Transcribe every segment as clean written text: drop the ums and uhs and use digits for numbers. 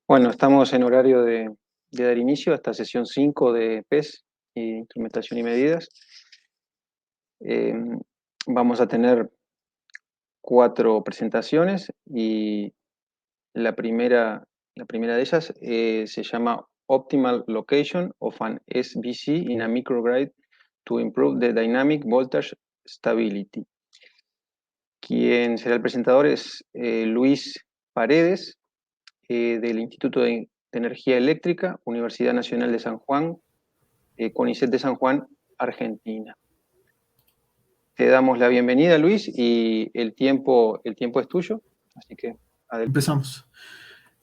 Bueno, estamos en horario de dar inicio a esta sesión 5 de PES, Instrumentación y Medidas. Eh, Vamos a tener 4 presentaciones y la primera, la primera de ellas se llama Optimal Location of an SVC in a Microgrid to Improve the Dynamic Voltage Stability. Quien será el presentador es Luis Paredes, del Instituto de Energía Eléctrica, Universidad Nacional de San Juan, CONICET de San Juan, Argentina. Te damos la bienvenida, Luis, y el tiempo es tuyo, así que adelante. Empezamos.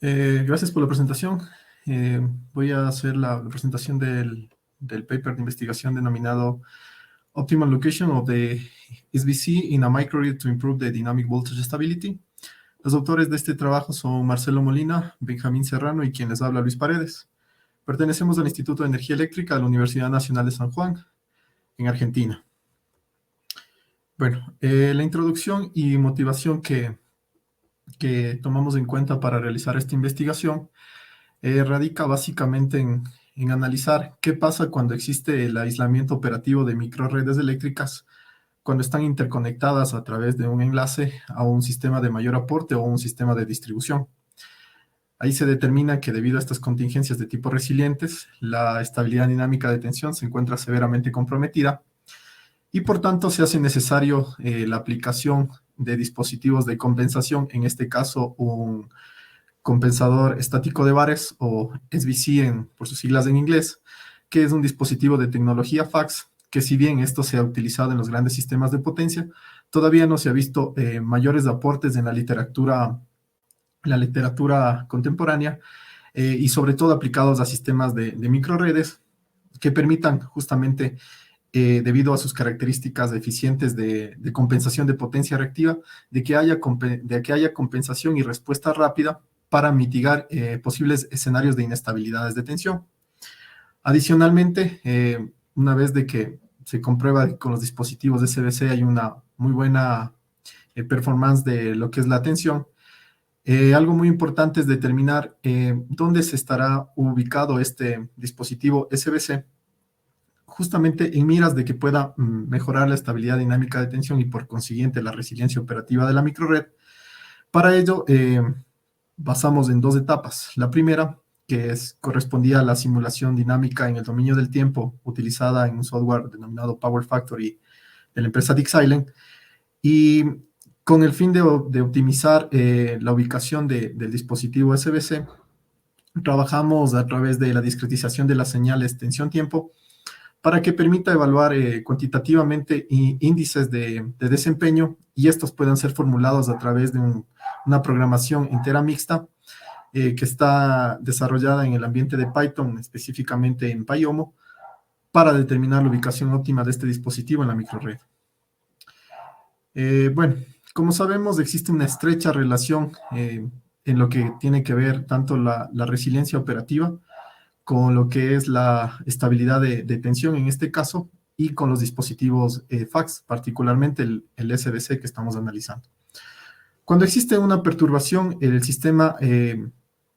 Gracias por la presentación. Voy a hacer la presentación del paper de investigación denominado Optimal Location of the SVC in a Microgrid to Improve the Dynamic Voltage Stability. Los autores de este trabajo son Marcelo Molina, Benjamín Serrano y quien les habla, Luis Paredes. Pertenecemos al Instituto de Energía Eléctrica de la Universidad Nacional de San Juan, en Argentina. Bueno, la introducción y motivación que tomamos en cuenta para realizar esta investigación radica básicamente en analizar qué pasa cuando existe el aislamiento operativo de microredes eléctricas cuando están interconectadas a través de un enlace a un sistema de mayor aporte o un sistema de distribución. Ahí se determina que debido a estas contingencias de tipo resilientes, la estabilidad dinámica de tensión se encuentra severamente comprometida y por tanto se hace necesario la aplicación de dispositivos de compensación, en este caso un compensador estático de bares o SVC por sus siglas en inglés, que es un dispositivo de tecnología FACS, que si bien esto se ha utilizado en los grandes sistemas de potencia, todavía no se ha visto mayores aportes en la literatura contemporánea y sobre todo aplicados a sistemas de microredes que permitan justamente debido a sus características eficientes de compensación de potencia reactiva, de que haya compensación y respuesta rápida para mitigar posibles escenarios de inestabilidades de tensión. Adicionalmente, una vez de que se comprueba que con los dispositivos de SVC hay una muy buena performance de lo que es la tensión, algo muy importante es determinar dónde se estará ubicado este dispositivo SVC, justamente en miras de que pueda mejorar la estabilidad dinámica de tensión y por consiguiente la resiliencia operativa de la microred. Para ello, basamos en 2 etapas. La primera, que correspondía a la simulación dinámica en el dominio del tiempo, utilizada en un software denominado Power Factory de la empresa Dixailen, y con el fin de optimizar la ubicación del dispositivo SVC, trabajamos a través de la discretización de las señales tensión-tiempo para que permita evaluar cuantitativamente índices de desempeño y estos puedan ser formulados a través de una programación entera mixta que está desarrollada en el ambiente de Python, específicamente en PyOmo, para determinar la ubicación óptima de este dispositivo en la microred. Bueno, como sabemos, existe una estrecha relación en lo que tiene que ver tanto la resiliencia operativa con lo que es la estabilidad de tensión en este caso y con los dispositivos FACS, particularmente el SVC que estamos analizando. Cuando existe una perturbación, el sistema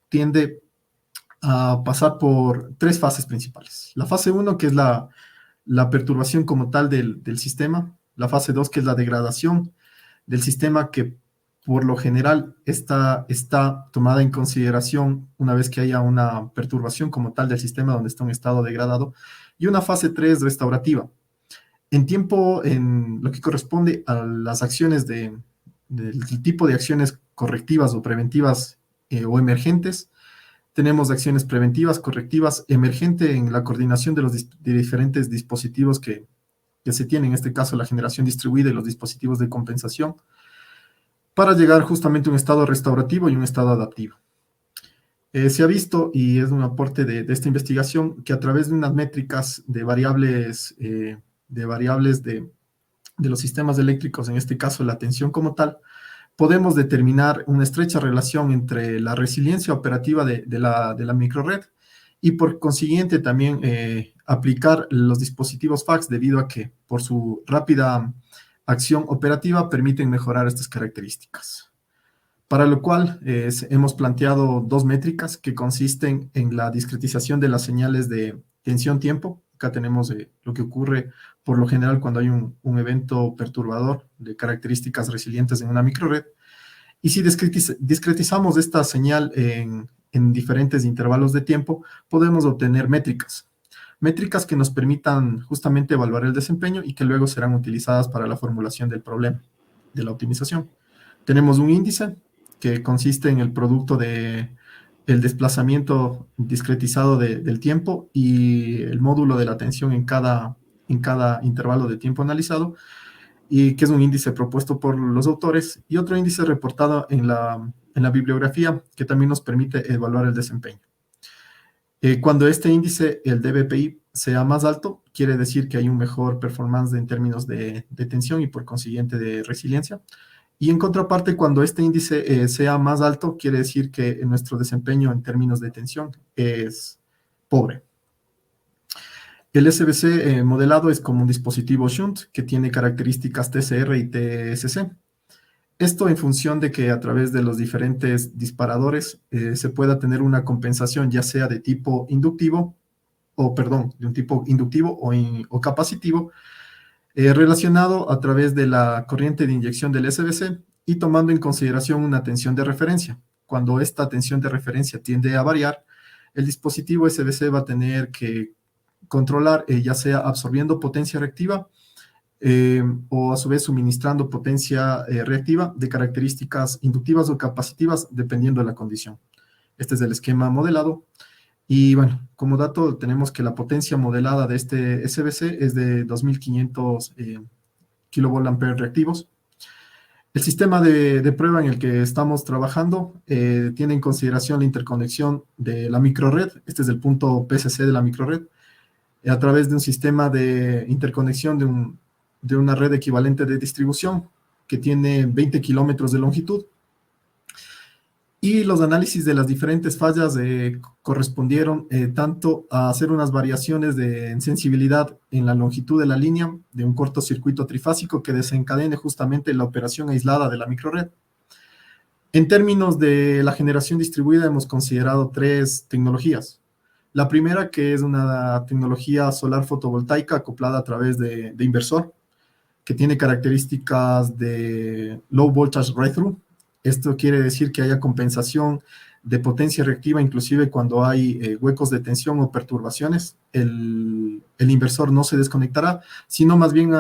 tiende a pasar por 3 fases principales. La fase 1, que es la perturbación como tal del sistema. La fase 2, que es la degradación del sistema, que por lo general está tomada en consideración una vez que haya una perturbación como tal del sistema donde está en estado degradado. Y una fase 3, restaurativa. En lo que corresponde a las acciones del tipo de acciones correctivas o preventivas o emergentes, tenemos acciones preventivas, correctivas, emergente en la coordinación de los diferentes dispositivos que se tienen, en este caso la generación distribuida y los dispositivos de compensación, para llegar justamente a un estado restaurativo y un estado adaptivo. Se ha visto, y es un aporte de esta investigación, que a través de unas métricas de variables de los sistemas eléctricos, en este caso la tensión como tal, podemos determinar una estrecha relación entre la resiliencia operativa de la microred y por consiguiente también aplicar los dispositivos FACS debido a que por su rápida acción operativa permiten mejorar estas características. para lo cual hemos planteado dos métricas que consisten en la discretización de las señales de tensión-tiempo. Acá tenemos lo que ocurre por lo general cuando hay un evento perturbador de características resilientes en una microred. Y si discretizamos esta señal en diferentes intervalos de tiempo, podemos obtener métricas. Métricas que nos permitan justamente evaluar el desempeño y que luego serán utilizadas para la formulación del problema de la optimización. Tenemos un índice que consiste en el producto de el desplazamiento discretizado del tiempo y el módulo de la tensión en cada intervalo de tiempo analizado, y que es un índice propuesto por los autores, y otro índice reportado en la bibliografía que también nos permite evaluar el desempeño. Cuando este índice, el DBPI, sea más alto, quiere decir que hay un mejor performance en términos de tensión y por consiguiente de resiliencia. Y en contraparte, cuando este índice sea más alto, quiere decir que nuestro desempeño en términos de tensión es pobre. El SBC modelado es como un dispositivo shunt que tiene características TCR y TSC. Esto en función de que a través de los diferentes disparadores se pueda tener una compensación ya sea de tipo inductivo, de un tipo inductivo o capacitivo, relacionado a través de la corriente de inyección del SBC y tomando en consideración una tensión de referencia. Cuando esta tensión de referencia tiende a variar, el dispositivo SBC va a tener que controlar, ya sea absorbiendo potencia reactiva o a su vez suministrando potencia reactiva de características inductivas o capacitivas dependiendo de la condición. Este es el esquema modelado. Y bueno, como dato tenemos que la potencia modelada de este SBC es de 2500 kVA reactivos. El sistema de prueba en el que estamos trabajando tiene en consideración la interconexión de la microred. Este es el punto PCC de la microred, a través de un sistema de interconexión de una red equivalente de distribución que tiene 20 kilómetros de longitud. Y los análisis de las diferentes fallas correspondieron tanto a hacer unas variaciones en sensibilidad en la longitud de la línea de un cortocircuito trifásico que desencadene justamente la operación aislada de la microred. En términos de la generación distribuida hemos considerado tres tecnologías. La primera, que es una tecnología solar fotovoltaica acoplada a través de inversor, que tiene características de low voltage write-through. Esto quiere decir que haya compensación de potencia reactiva, inclusive cuando hay huecos de tensión o perturbaciones. El inversor no se desconectará, sino más bien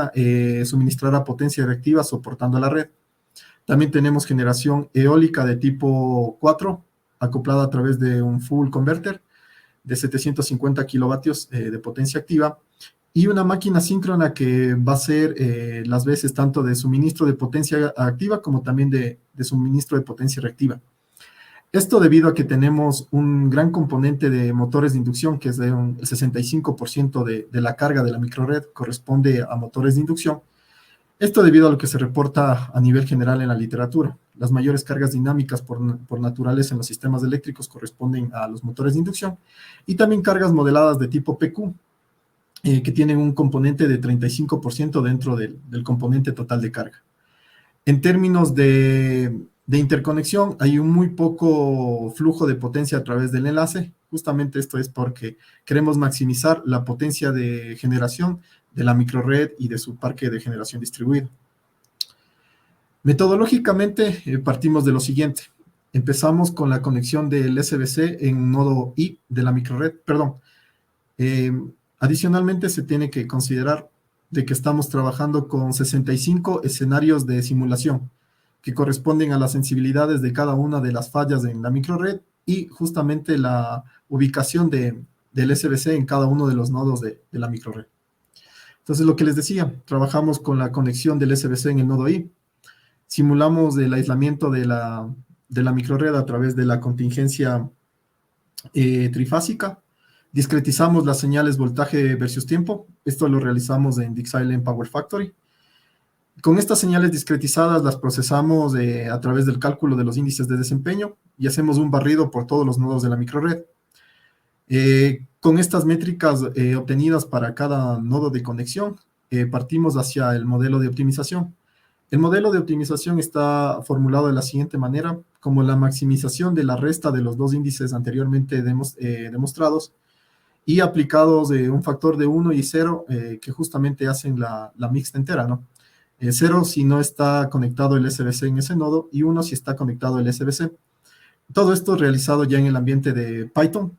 suministrará potencia reactiva soportando la red. También tenemos generación eólica de tipo 4, acoplada a través de un full converter de 750 kilovatios de potencia activa, y una máquina síncrona que va a ser las veces tanto de suministro de potencia activa como también de suministro de potencia reactiva. Esto debido a que tenemos un gran componente de motores de inducción, que es el 65% de la carga de la microred corresponde a motores de inducción. Esto debido a lo que se reporta a nivel general en la literatura. Las mayores cargas dinámicas por naturaleza en los sistemas eléctricos corresponden a los motores de inducción, y también cargas modeladas de tipo PQ, que tienen un componente de 35% dentro del componente total de carga. En términos de interconexión, hay un muy poco flujo de potencia a través del enlace. Justamente esto es porque queremos maximizar la potencia de generación de la microred y de su parque de generación distribuido. Metodológicamente partimos de lo siguiente. Empezamos con la conexión del SBC en nodo I de la microred, perdón. Adicionalmente se tiene que considerar de que estamos trabajando con 65 escenarios de simulación que corresponden a las sensibilidades de cada una de las fallas en la microred y justamente la ubicación del SBC en cada uno de los nodos de la microred. Entonces, lo que les decía, trabajamos con la conexión del SBC en el nodo I, simulamos el aislamiento de la microred a través de la contingencia trifásica, discretizamos las señales voltaje versus tiempo. Esto lo realizamos en DeepSilent Power Factory. Con estas señales discretizadas las procesamos a través del cálculo de los índices de desempeño y hacemos un barrido por todos los nodos de la microred. Con estas métricas obtenidas para cada nodo de conexión, partimos hacia el modelo de optimización. El modelo de optimización está formulado de la siguiente manera, como la maximización de la resta de los dos índices anteriormente demostrados y aplicados un factor de 1 y 0 que justamente hacen la mixta entera, ¿no? 0 si no está conectado el SBC en ese nodo y 1 si está conectado el SBC. Todo esto realizado ya en el ambiente de Python.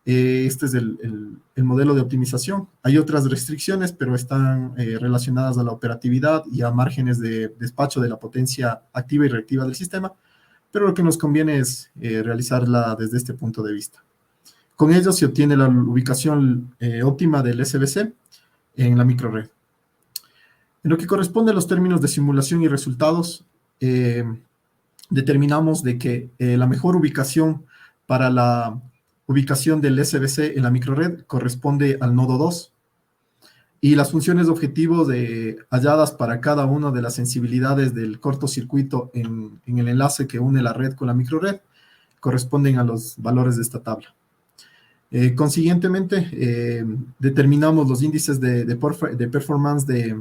Este es el modelo de optimización. Hay otras restricciones, pero están relacionadas a la operatividad y a márgenes de despacho de la potencia activa y reactiva del sistema, pero lo que nos conviene es realizarla desde este punto de vista. Con ello se obtiene la ubicación óptima del SBC en la microred. En lo que corresponde a los términos de simulación y resultados, determinamos de que la mejor ubicación para la ubicación del SBC en la microred corresponde al nodo 2 y las funciones de objetivo halladas para cada una de las sensibilidades del cortocircuito en el enlace que une la red con la microred corresponden a los valores de esta tabla. Consiguientemente, determinamos los índices de performance de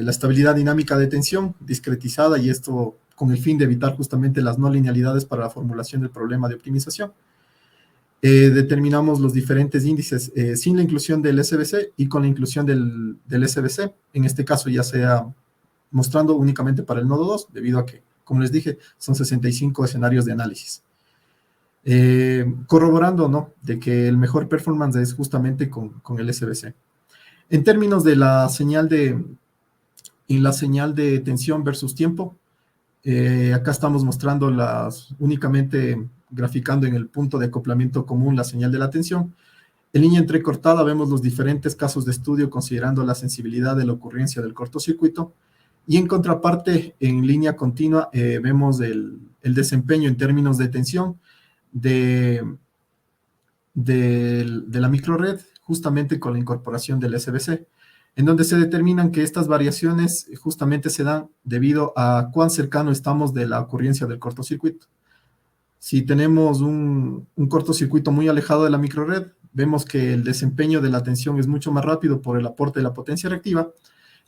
la estabilidad dinámica de tensión discretizada, y esto con el fin de evitar justamente las no linealidades para la formulación del problema de optimización. Determinamos los diferentes índices sin la inclusión del SBC y con la inclusión del SBC, en este caso ya sea mostrando únicamente para el nodo 2, debido a que, como les dije, son 65 escenarios de análisis. Corroborando, ¿no?, de que el mejor performance es justamente con el SBC. En términos de la señal de tensión versus tiempo, acá estamos mostrando únicamente graficando en el punto de acoplamiento común la señal de la tensión. En línea entrecortada vemos los diferentes casos de estudio considerando la sensibilidad de la ocurrencia del cortocircuito, y en contraparte, en línea continua, vemos el desempeño en términos de tensión de la microred, justamente con la incorporación del SBC, en donde se determinan que estas variaciones justamente se dan debido a cuán cercano estamos de la ocurrencia del cortocircuito. Si tenemos un cortocircuito muy alejado de la microred, vemos que el desempeño de la tensión es mucho más rápido por el aporte de la potencia reactiva,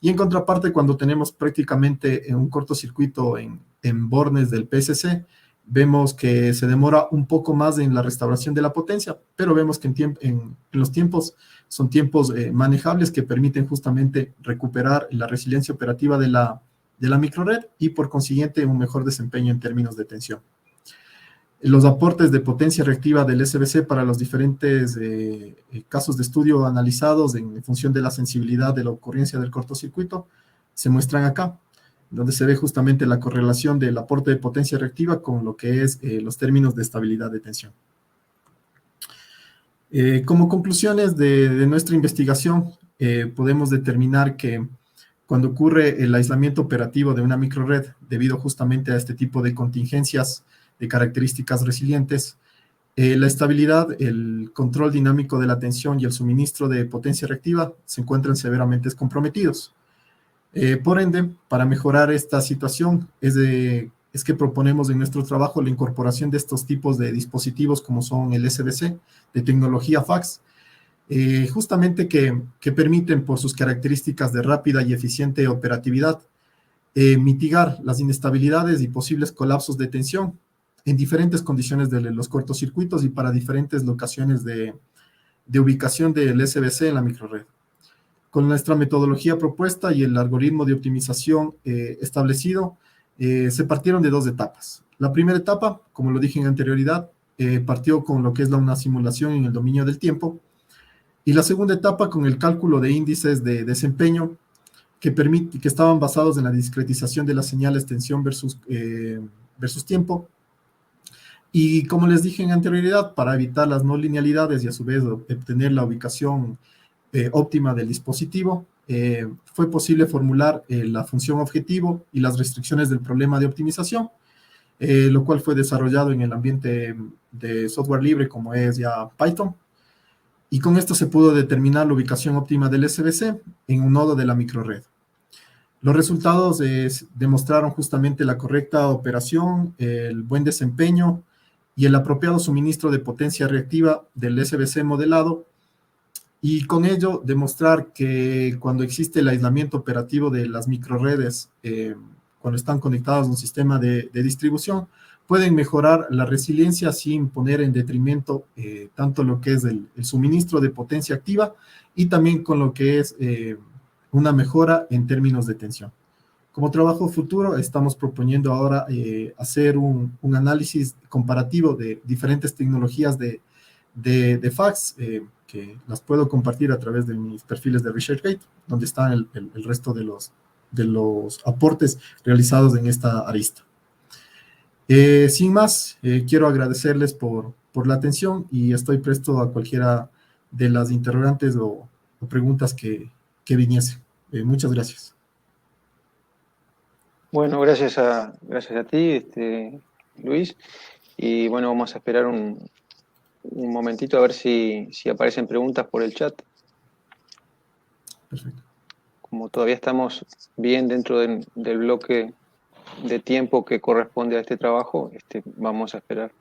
y en contraparte, cuando tenemos prácticamente un cortocircuito en bornes del PSC, vemos que se demora un poco más en la restauración de la potencia, pero vemos que en los tiempos son tiempos manejables que permiten justamente recuperar la resiliencia operativa de la microred y por consiguiente un mejor desempeño en términos de tensión. Los aportes de potencia reactiva del SBC para los diferentes casos de estudio analizados en función de la sensibilidad de la ocurrencia del cortocircuito se muestran acá, donde se ve justamente la correlación del aporte de potencia reactiva con lo que es los términos de estabilidad de tensión. Como conclusiones de nuestra investigación, podemos determinar que cuando ocurre el aislamiento operativo de una microred debido justamente a este tipo de contingencias de características resilientes, la estabilidad, el control dinámico de la tensión y el suministro de potencia reactiva se encuentran severamente comprometidos. Por ende, para mejorar esta situación es que proponemos en nuestro trabajo la incorporación de estos tipos de dispositivos como son el SBC de tecnología FACS, justamente que permiten por sus características de rápida y eficiente operatividad mitigar las inestabilidades y posibles colapsos de tensión en diferentes condiciones de los cortocircuitos y para diferentes locaciones de ubicación del SBC en la microred. Con nuestra metodología propuesta y el algoritmo de optimización establecido, se partieron de dos etapas. La primera etapa, como lo dije en anterioridad, partió con lo que es una simulación en el dominio del tiempo, y la segunda etapa con el cálculo de índices de desempeño que estaban basados en la discretización de las señales tensión versus tiempo. Y como les dije en anterioridad, para evitar las no linealidades y a su vez obtener la ubicación óptima del dispositivo, fue posible formular la función objetivo y las restricciones del problema de optimización, lo cual fue desarrollado en el ambiente de software libre como es ya Python, y con esto se pudo determinar la ubicación óptima del SBC en un nodo de la microred. Los resultados demostraron justamente la correcta operación, el buen desempeño y el apropiado suministro de potencia reactiva del SBC modelado, y con ello demostrar que cuando existe el aislamiento operativo de las microredes cuando están conectados a un sistema de distribución, pueden mejorar la resiliencia sin poner en detrimento tanto lo que es el suministro de potencia activa y también con lo que es una mejora en términos de tensión. Como trabajo futuro, estamos proponiendo ahora hacer un análisis comparativo de diferentes tecnologías de fax, que las puedo compartir a través de mis perfiles de ResearchGate, donde están el resto de los aportes realizados en esta arista. Sin más, quiero agradecerles por la atención y estoy presto a cualquiera de las interrogantes o preguntas que viniese. Muchas gracias. Bueno, gracias a ti, Luis. Y bueno, vamos a esperar un momentito a ver si aparecen preguntas por el chat. Perfecto. Como todavía estamos bien dentro del bloque de tiempo que corresponde a este trabajo, vamos a esperar.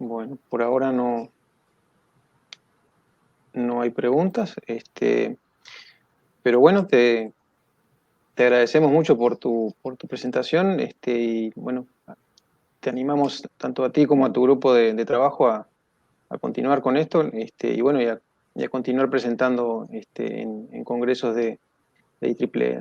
Bueno, por ahora no hay preguntas, pero bueno, te agradecemos mucho por tu presentación, y bueno, te animamos tanto a ti como a tu grupo de trabajo a continuar con esto, y bueno, y a continuar presentando en congresos de IEEE.